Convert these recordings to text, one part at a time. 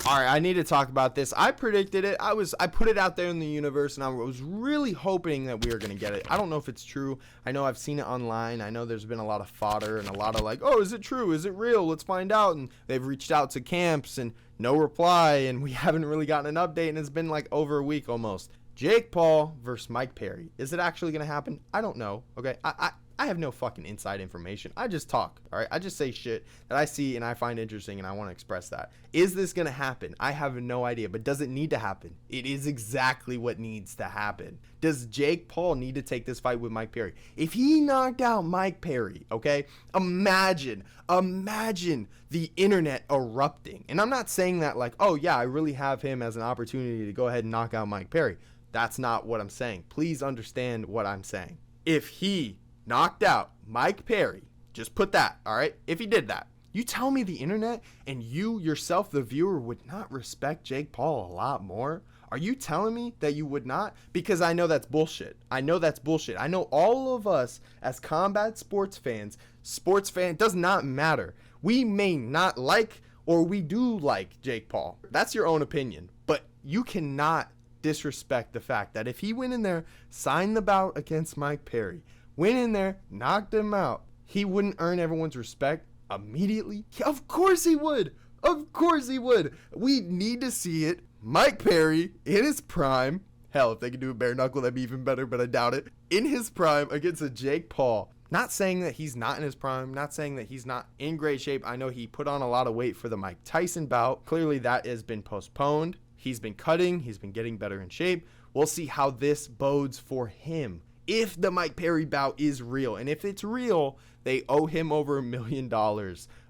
All right, I need to talk about this. I predicted it. I put it out there in the universe, and I was really hoping that we were going to get it. I don't know if it's true. I know I've seen it online. I know there's been a lot of fodder and a lot of like, oh, is it true? Is it real? Let's find out. And they've reached out to camps and no reply, and we haven't really gotten an update, and it's been like over a week almost. Jake Paul versus Mike Perry. Is it actually going to happen? I don't know. Okay, I have no fucking inside information. I just talk, all right? I just say shit that I see and I find interesting, and I want to express that. Is this going to happen? I have no idea, but does it need to happen? It is exactly what needs to happen. Does Jake Paul need to take this fight with Mike Perry? If he knocked out Mike Perry, okay, imagine the internet erupting. And I'm not saying that like, oh yeah, I really have him as an opportunity to go ahead and knock out Mike Perry. That's not what I'm saying. Please understand what I'm saying. If he knocked out Mike Perry, just put that, all right? If he did that, you tell me the internet and you yourself, the viewer, would not respect Jake Paul a lot more? Are you telling me that you would not? Because I know that's bullshit. I know that's bullshit. I know all of us as combat sports fans, does not matter. We may not like or we do like Jake Paul. That's your own opinion. But you cannot disrespect the fact that if he went in there, signed the bout against Mike Perry, went in there, knocked him out, he wouldn't earn everyone's respect immediately? Of course he would. Of course he would. We need to see it. Mike Perry in his prime. Hell, if they could do a bare knuckle, that'd be even better, but I doubt it. In his prime against a Jake Paul. Not saying that he's not in his prime. Not saying that he's not in great shape. I know he put on a lot of weight for the Mike Tyson bout. Clearly that has been postponed. He's been cutting. He's been getting better in shape. We'll see how this bodes for him. If the Mike Perry bout is real, and if it's real, they owe him over $1 million,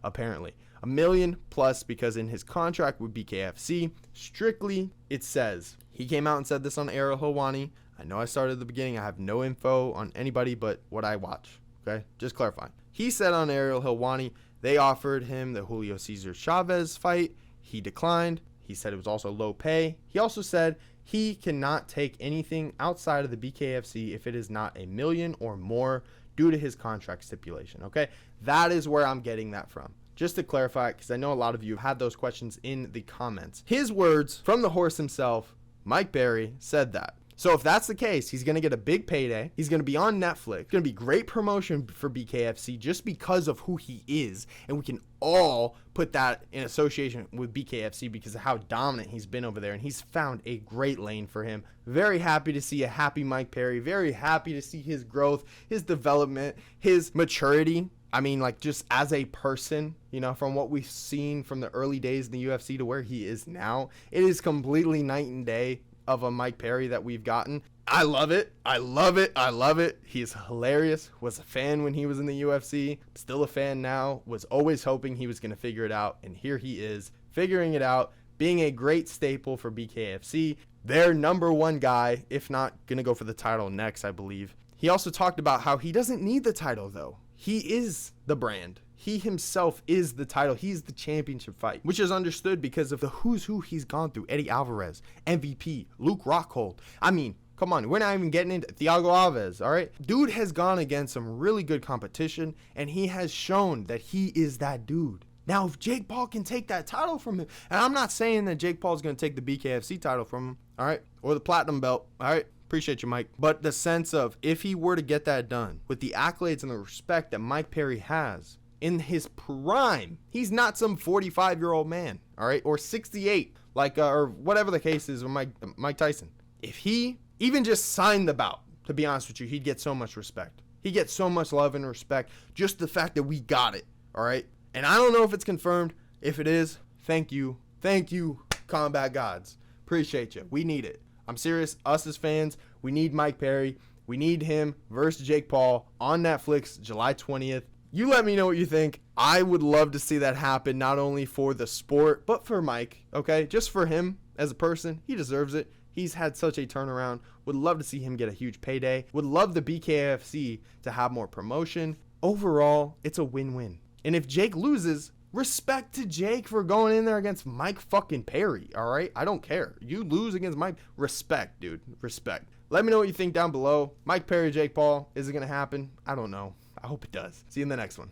apparently. $1 million plus, because in his contract with BKFC, strictly, it says, he came out and said this on Ariel Helwani. I know I started at the beginning. I have no info on anybody but what I watch, okay? Just clarifying. He said on Ariel Helwani, they offered him the Julio Cesar Chavez fight. He declined. He said it was also low pay. He also said he cannot take anything outside of the BKFC if it is not $1 million or more due to his contract stipulation, okay? That is where I'm getting that from. Just to clarify, because I know a lot of you have had those questions in the comments. His words from the horse himself, Mike Perry, said that. So if that's the case, he's going to get a big payday. He's going to be on Netflix. It's going to be great promotion for BKFC just because of who he is. And we can all put that in association with BKFC because of how dominant he's been over there. And he's found a great lane for him. Very happy to see a happy Mike Perry. Very happy to see his growth, his development, his maturity. I mean, like, just as a person, you know, from what we've seen from the early days in the UFC to where he is now, it is completely night and day of a Mike Perry that we've gotten. I love it. I love it. I love it. He's hilarious. Was a fan when he was in the UFC. Still a fan now. Was always hoping he was going to figure it out. And here he is figuring it out, being a great staple for BKFC. Their number one guy, if not going to go for the title next, I believe. He also talked about how he doesn't need the title, though. He is the brand. He himself is the title. He's the championship fight, which is understood because of the who's who he's gone through. Eddie Alvarez, MVP, Luke Rockhold. I mean, come on, we're not even getting into Thiago Alves, all right? Dude has gone against some really good competition, and he has shown that he is that dude. Now, if Jake Paul can take that title from him, and I'm not saying that Jake Paul's going to take the BKFC title from him, all right, or the Platinum Belt, all right? Appreciate you, Mike. But the sense of if he were to get that done with the accolades and the respect that Mike Perry has in his prime, he's not some 45-year-old man, all right, or 68, like, or whatever the case is with Mike Tyson. If he even just signed the bout, to be honest with you, he'd get so much respect. He'd get so much love and respect. Just the fact that we got it, all right? And I don't know if it's confirmed. If it is, thank you. Thank you, combat gods. Appreciate you. We need it. I'm serious. Us as fans, we need Mike Perry. We need him versus Jake Paul on Netflix, July 20th. You let me know what you think. I would love to see that happen, not only for the sport, but for Mike, okay? Just for him as a person. He deserves it. He's had such a turnaround. Would love to see him get a huge payday. Would love the BKFC to have more promotion. Overall, it's a win-win. And if Jake loses, respect to Jake for going in there against Mike fucking Perry, all right? I don't care. You lose against Mike. Respect, dude. Respect. Let me know what you think down below. Mike Perry, Jake Paul. Is it going to happen? I don't know. I hope it does. See you in the next one.